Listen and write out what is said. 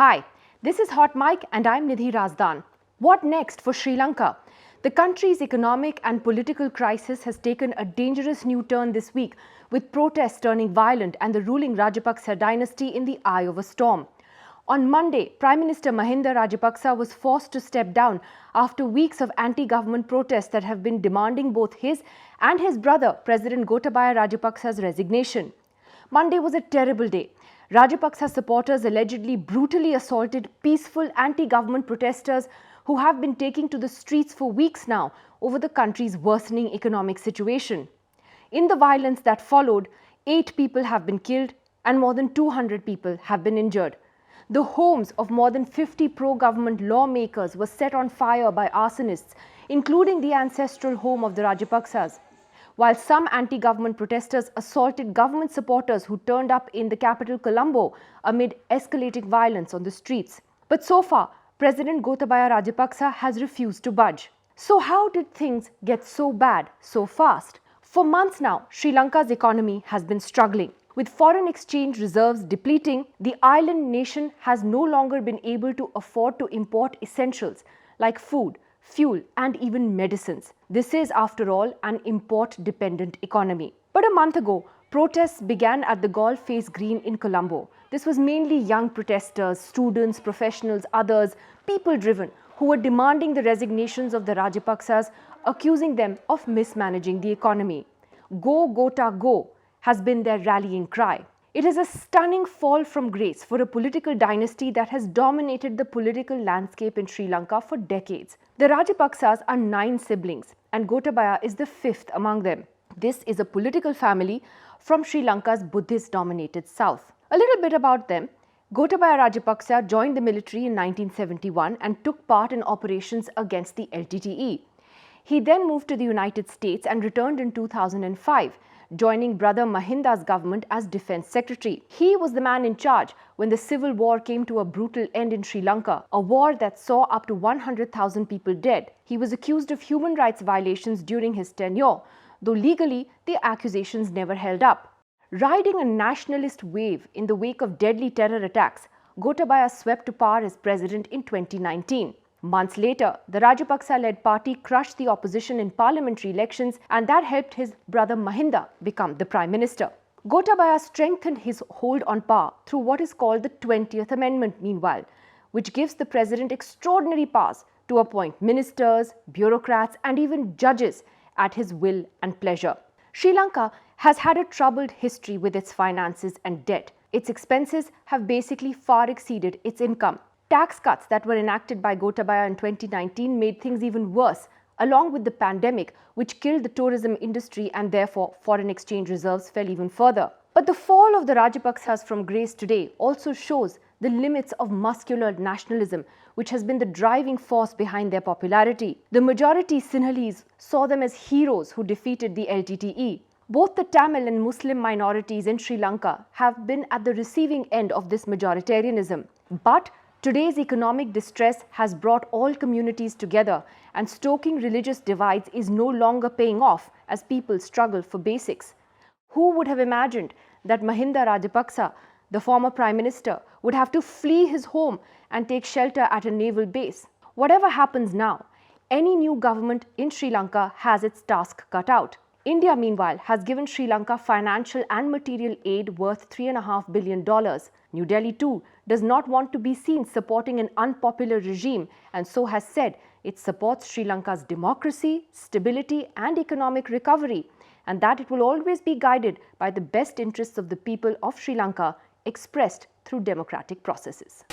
Hi, this is Hot Mic and I'm Nidhi Razdan. What next for Sri Lanka? The country's economic and political crisis has taken a dangerous new turn this week, with protests turning violent and the ruling Rajapaksa dynasty in the eye of a storm. On Monday, Prime Minister Mahinda Rajapaksa was forced to step down after weeks of anti-government protests that have been demanding both his and his brother, President Gotabaya Rajapaksa's resignation. Monday was a terrible day. Rajapaksa supporters allegedly brutally assaulted peaceful anti-government protesters who have been taking to the streets for weeks now over the country's worsening economic situation. In the violence that followed, 8 people have been killed and more than 200 people have been injured. The homes of more than 50 pro-government lawmakers were set on fire by arsonists, including the ancestral home of the Rajapaksas, while some anti-government protesters assaulted government supporters who turned up in the capital Colombo amid escalating violence on the streets. But so far, President Gotabaya Rajapaksa has refused to budge. So how did things get so bad so fast? For months now, Sri Lanka's economy has been struggling. With foreign exchange reserves depleting, the island nation has no longer been able to afford to import essentials like food, fuel and even medicines. This is, after all, an import-dependent economy. But a month ago, protests began at the golf face green in Colombo. This was mainly young protesters, students, professionals, others, people-driven, who were demanding the resignations of the Rajapaksas, accusing them of mismanaging the economy. Go, Gota, go has been their rallying cry. It is a stunning fall from grace for a political dynasty that has dominated the political landscape in Sri Lanka for decades. The Rajapaksas are 9 siblings and Gotabaya is the 5th among them. This is a political family from Sri Lanka's Buddhist-dominated south. A little bit about them. Gotabaya Rajapaksa joined the military in 1971 and took part in operations against the LTTE. He then moved to the United States and returned in 2005, joining brother Mahinda's government as Defense Secretary. He was the man in charge when the civil war came to a brutal end in Sri Lanka, a war that saw up to 100,000 people dead. He was accused of human rights violations during his tenure, though legally the accusations never held up. Riding a nationalist wave in the wake of deadly terror attacks, Gotabaya swept to power as president in 2019. Months later, the Rajapaksa-led party crushed the opposition in parliamentary elections and that helped his brother Mahinda become the prime minister. Gotabaya strengthened his hold on power through what is called the 20th Amendment meanwhile, which gives the president extraordinary powers to appoint ministers, bureaucrats and even judges at his will and pleasure. Sri Lanka has had a troubled history with its finances and debt. Its expenses have basically far exceeded its income. Tax cuts that were enacted by Gotabaya in 2019 made things even worse, along with the pandemic, which killed the tourism industry and therefore foreign exchange reserves fell even further. But the fall of the Rajapaksas from grace today also shows the limits of muscular nationalism, which has been the driving force behind their popularity. The majority Sinhalese saw them as heroes who defeated the LTTE. Both the Tamil and Muslim minorities in Sri Lanka have been at the receiving end of this majoritarianism. But today's economic distress has brought all communities together and stoking religious divides is no longer paying off as people struggle for basics. Who would have imagined that Mahinda Rajapaksa, the former Prime Minister, would have to flee his home and take shelter at a naval base? Whatever happens now, any new government in Sri Lanka has its task cut out. India, meanwhile, has given Sri Lanka financial and material aid worth $3.5 billion. New Delhi, too, does not want to be seen supporting an unpopular regime and so has said it supports Sri Lanka's democracy, stability and economic recovery, and that it will always be guided by the best interests of the people of Sri Lanka expressed through democratic processes.